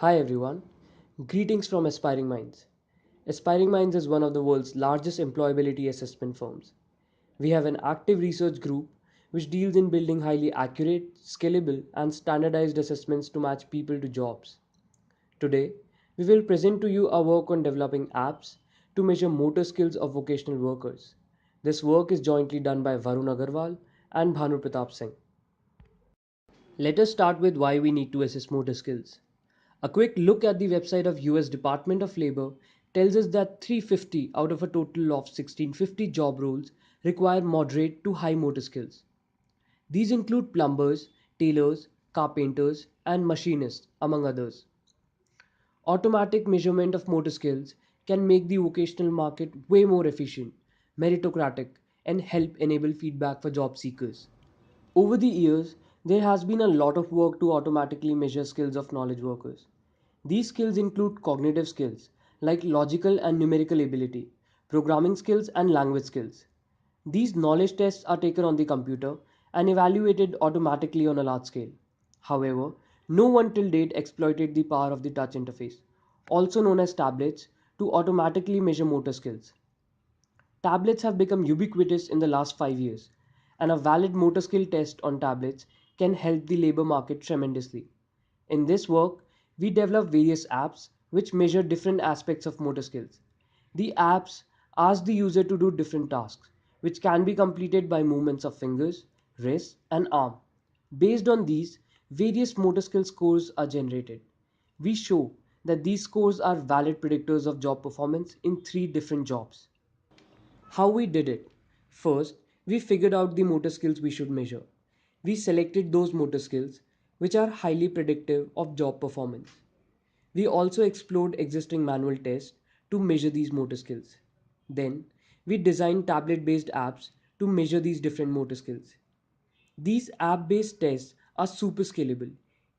Hi everyone, greetings from Aspiring Minds. Aspiring Minds is one of the world's largest employability assessment firms. We have an active research group which deals in building highly accurate, scalable, and standardized assessments to match people to jobs. Today, we will present to you our work on developing apps to measure motor skills of vocational workers. This work is jointly done by Varun Agarwal and Bhanu Pratap Singh. Let us start with why we need to assess motor skills. A quick look at the website of US Department of Labor tells us that 350 out of a total of 1650 job roles require moderate to high motor skills. These include plumbers, tailors, carpenters, and machinists, among others. Automatic measurement of motor skills can make the vocational market way more efficient, meritocratic, and help enable feedback for job seekers. Over the years, there has been a lot of work to automatically measure skills of knowledge workers. These skills include cognitive skills like logical and numerical ability, programming skills, and language skills. These knowledge tests are taken on the computer and evaluated automatically on a large scale. However, no one till date exploited the power of the touch interface, also known as tablets, to automatically measure motor skills. Tablets have become ubiquitous in the last 5 years, and a valid motor skill test on tablets can help the labor market tremendously. In this work, we develop various apps which measure different aspects of motor skills. The apps ask the user to do different tasks, which can be completed by movements of fingers, wrists, and arm. Based on these, various motor skill scores are generated. We show that these scores are valid predictors of job performance in three different jobs. How we did it? First, we figured out the motor skills we should measure. We selected those motor skills which are highly predictive of job performance. We also explored existing manual tests to measure these motor skills. Then, we designed tablet based apps to measure these different motor skills. These app based tests are super scalable,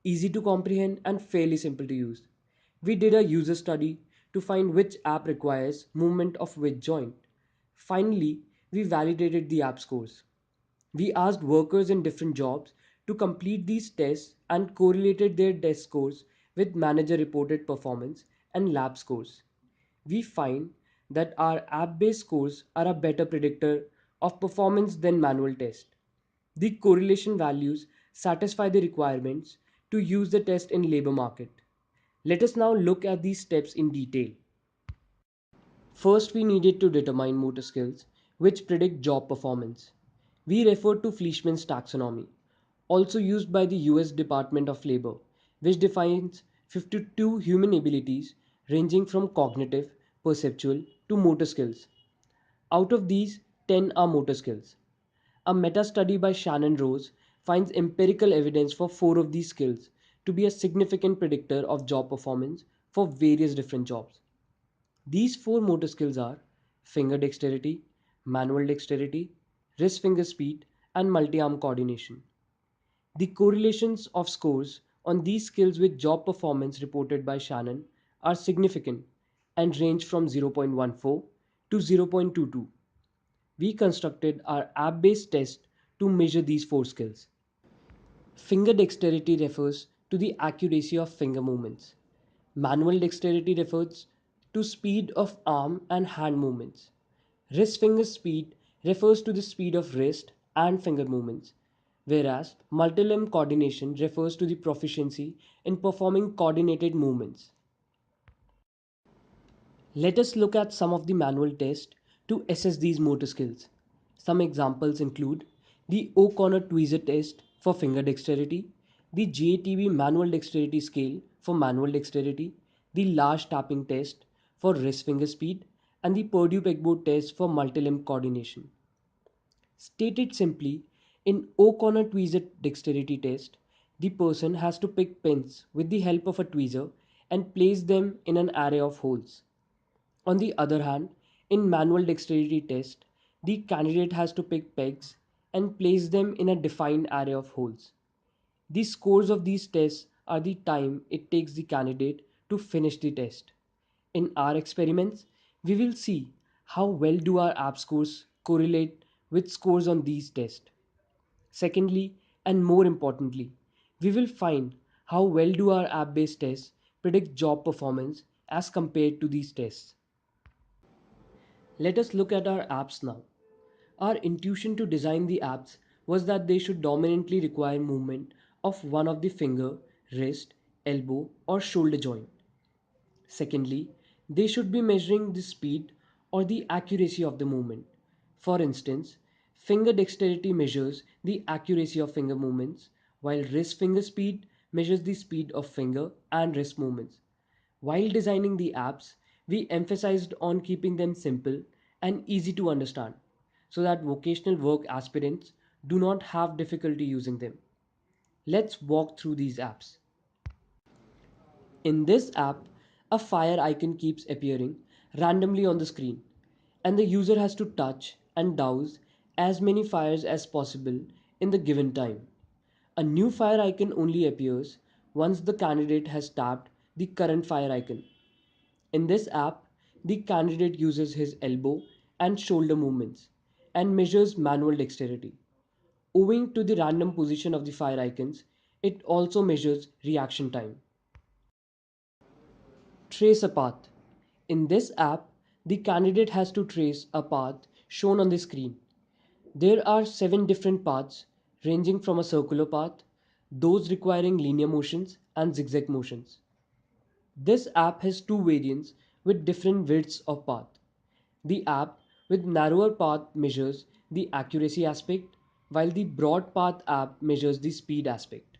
easy to comprehend, and fairly simple to use. We did a user study to find which app requires movement of which joint. Finally, we validated the app scores. We asked workers in different jobs to complete these tests and correlated their desk scores with manager reported performance and lab scores. We find that our app based scores are a better predictor of performance than manual tests. The correlation values satisfy the requirements to use the test in labor market. Let us now look at these steps in detail. First, we needed to determine motor skills which predict job performance. We referred to Fleischmann's taxonomy, also used by the US Department of Labor, which defines 52 human abilities ranging from cognitive, perceptual to motor skills. Out of these, 10 are motor skills. A meta study by Shannon Rose finds empirical evidence for 4 of these skills to be a significant predictor of job performance for various different jobs. These 4 motor skills are finger dexterity, manual dexterity, wrist finger speed, and multi arm coordination. The correlations of scores on these skills with job performance reported by Shannon are significant and range from 0.14 to 0.22. We constructed our app based test to measure these 4 skills. Finger dexterity refers to the accuracy of finger movements. Manual dexterity refers to speed of arm and hand movements. Wrist finger speed refers to the speed of wrist and finger movements, whereas multi-limb coordination refers to the proficiency in performing coordinated movements. Let us look at some of the manual tests to assess these motor skills. Some examples include the O'Connor tweezer test for finger dexterity, the JATB manual dexterity scale for manual dexterity, the large tapping test for wrist finger speed, and the Purdue pegboard test for multi-limb coordination. Stated simply, in O'Connor tweezer dexterity test, the person has to pick pins with the help of a tweezer and place them in an array of holes. On the other hand, in manual dexterity test, the candidate has to pick pegs and place them in a defined array of holes. The scores of these tests are the time it takes the candidate to finish the test. In our experiments, we will see how well do our app scores correlate with scores on these tests. Secondly, and more importantly, we will find how well do our app-based tests predict job performance as compared to these tests. Let us look at our apps now. Our intuition to design the apps was that they should dominantly require movement of one of the finger, wrist, elbow, or shoulder joint. Secondly, they should be measuring the speed or the accuracy of the movement. For instance, finger dexterity measures the accuracy of finger movements, while wrist finger speed measures the speed of finger and wrist movements. While designing the apps, we emphasized on keeping them simple and easy to understand so that vocational work aspirants do not have difficulty using them. Let's walk through these apps. In this app, a fire icon keeps appearing randomly on the screen, and the user has to touch and douse as many fires as possible in the given time. A new fire icon only appears once the candidate has tapped the current fire icon. In this app, the candidate uses his elbow and shoulder movements and measures manual dexterity. Owing to the random position of the fire icons, it also measures reaction time. Trace a path. In this app, the candidate has to trace a path shown on the screen. There are 7 different paths ranging from a circular path, those requiring linear motions, and zigzag motions. This app has two variants with different widths of path. The app with narrower path measures the accuracy aspect, while the broad path app measures the speed aspect.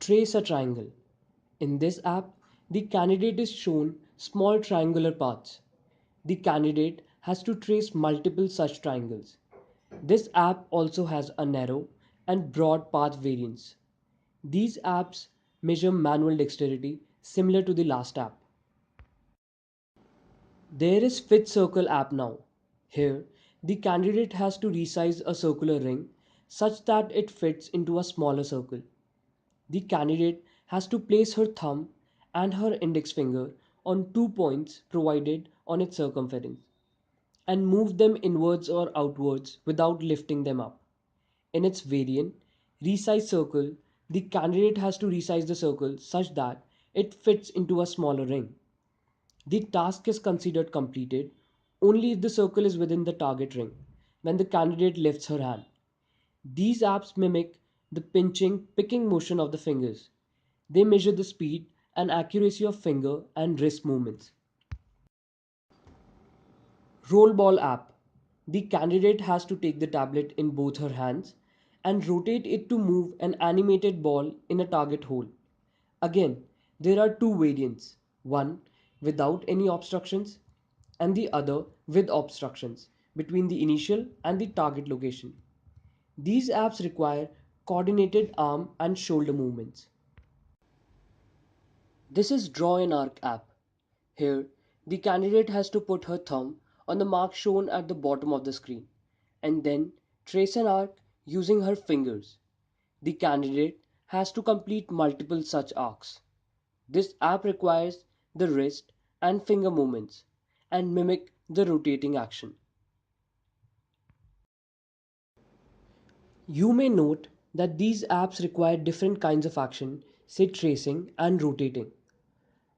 Trace a triangle. In this app, the candidate is shown small triangular paths. The candidate has to trace multiple such triangles. This app also has a narrow and broad path variants. These apps measure manual dexterity similar to the last app. There is Fit Circle app now. Here, the candidate has to resize a circular ring such that it fits into a smaller circle. The candidate has to place her thumb and her index finger on 2 points provided on its circumference and move them inwards or outwards without lifting them up. In its variant, Resize Circle, the candidate has to resize the circle such that it fits into a smaller ring. The task is considered completed only if the circle is within the target ring when the candidate lifts her hand. These apps mimic the picking motion of the fingers. They measure the speed and accuracy of finger and wrist movements. Roll ball app. The candidate has to take the tablet in both her hands and rotate it to move an animated ball in a target hole. Again, there are two variants, one without any obstructions and the other with obstructions between the initial and the target location. These apps require coordinated arm and shoulder movements. This is Draw an Arc app. Here, the candidate has to put her thumb on the mark shown at the bottom of the screen and then trace an arc using her fingers. The candidate has to complete multiple such arcs. This app requires the wrist and finger movements and mimic the rotating action. You may note that these apps require different kinds of action, say tracing and rotating.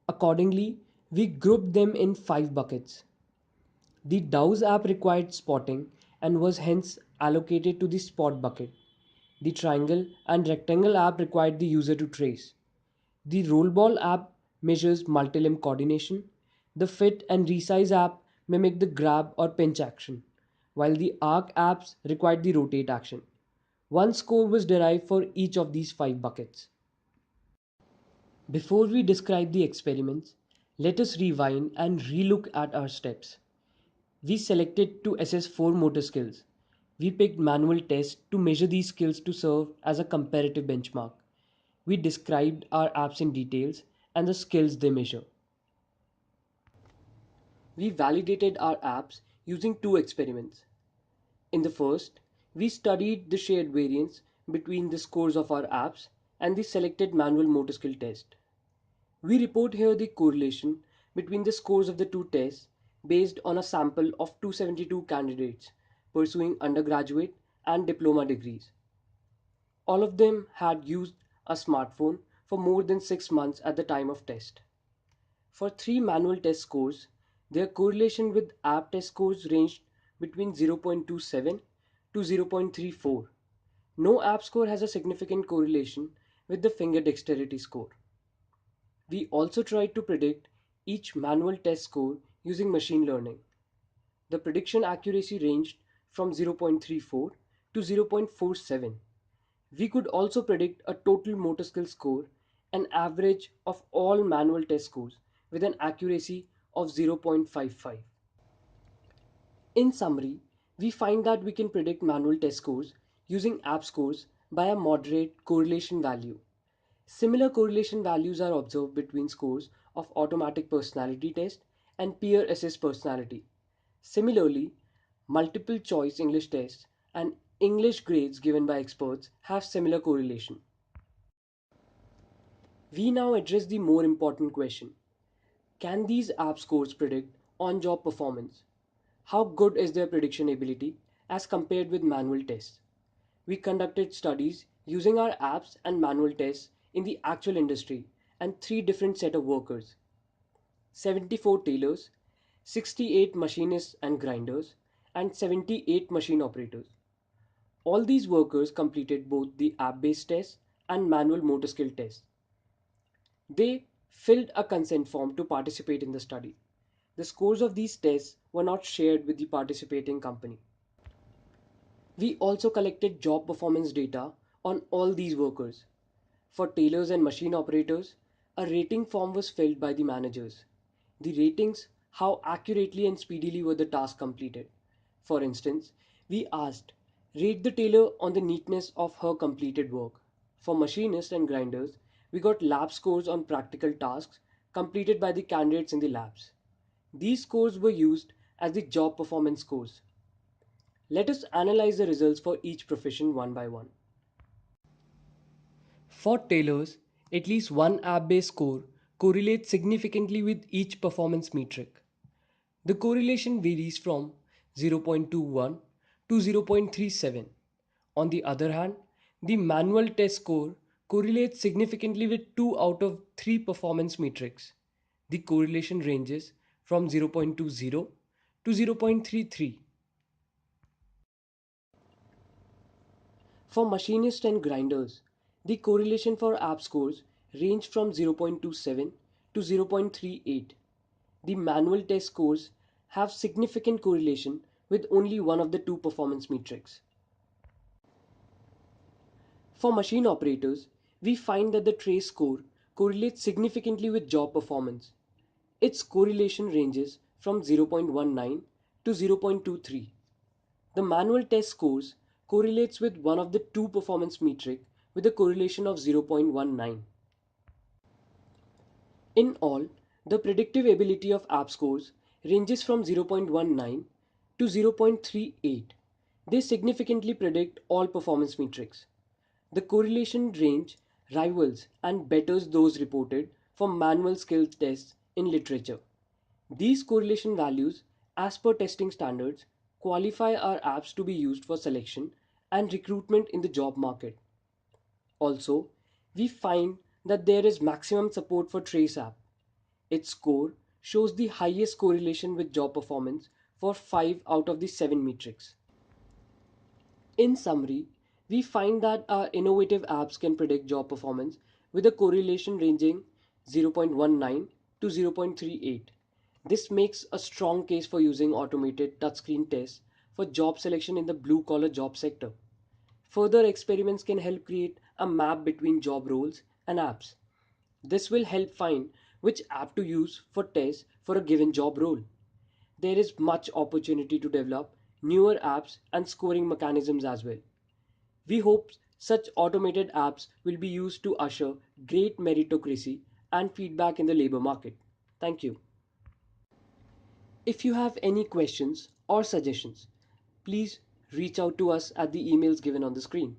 Accordingly, we grouped them in 5 buckets. The Dows app required spotting and was hence allocated to the spot bucket. The Triangle and Rectangle app required the user to trace. The Rollball app measures multi-limb coordination. The Fit and Resize app mimic the grab or pinch action, while the Arc apps required the rotate action. One score was derived for each of these 5 buckets. Before we describe the experiments, let us rewind and relook at our steps. We selected to assess 4 motor skills. We picked manual tests to measure these skills to serve as a comparative benchmark. We described our apps in details and the skills they measure. We validated our apps using 2 experiments. In the first, we studied the shared variance between the scores of our apps and the selected manual motor skill test. We report here the correlation between the scores of the two tests based on a sample of 272 candidates pursuing undergraduate and diploma degrees. All of them had used a smartphone for more than 6 months at the time of test. For 3 manual test scores, their correlation with app test scores ranged between 0.27 to 0.34. No app score has a significant correlation with the finger dexterity score. We also tried to predict each manual test score using machine learning. The prediction accuracy ranged from 0.34 to 0.47. We could also predict a total motor skill score, an average of all manual test scores, with an accuracy of 0.55. In summary, we find that we can predict manual test scores using app scores by a moderate correlation value. Similar correlation values are observed between scores of automatic personality test and peer assessed personality. Similarly, multiple choice English tests and English grades given by experts have similar correlation. We now address the more important question. Can these app scores predict on-job performance? How good is their prediction ability as compared with manual tests? We conducted studies using our apps and manual tests in the actual industry and 3 different set of workers: 74 tailors, 68 machinists and grinders, and 78 machine operators. All these workers completed both the app-based tests and manual motor skill tests. They filled a consent form to participate in the study. The scores of these tests were not shared with the participating company. We also collected job performance data on all these workers. For tailors and machine operators, a rating form was filled by the managers. The ratings, how accurately and speedily were the tasks completed. For instance, we asked, rate the tailor on the neatness of her completed work. For machinists and grinders, we got lab scores on practical tasks completed by the candidates in the labs. These scores were used as the job performance scores. Let us analyze the results for each profession one by one. For tailors, at least one app-based score correlates significantly with each performance metric. The correlation varies from 0.21 to 0.37. On the other hand, the manual test score correlates significantly with 2 out of 3 performance metrics. The correlation ranges from 0.20 to 0.33. For machinists and grinders, the correlation for app scores range from 0.27 to 0.38. The manual test scores have significant correlation with only one of the 2 performance metrics. For machine operators, we find that the trace score correlates significantly with job performance. Its correlation ranges from 0.19 to 0.23. The manual test scores correlates with one of the 2 performance metric with a correlation of 0.19. In all, the predictive ability of app scores ranges from 0.19 to 0.38. They significantly predict all performance metrics. The correlation range rivals and betters those reported for manual skill tests in literature. These correlation values, as per testing standards, qualify our apps to be used for selection and recruitment in the job market. Also, we find that there is maximum support for Trace app. Its score shows the highest correlation with job performance for 5 out of the 7 metrics. In summary, we find that our innovative apps can predict job performance with a correlation ranging 0.19 to 0.38. This makes a strong case for using automated touchscreen tests for job selection in the blue collar job sector. Further experiments can help create a map between job roles and apps. This will help find which app to use for tests for a given job role. There is much opportunity to develop newer apps and scoring mechanisms as well. We hope such automated apps will be used to usher great meritocracy and feedback in the labor market. Thank you. If you have any questions or suggestions, please reach out to us at the emails given on the screen.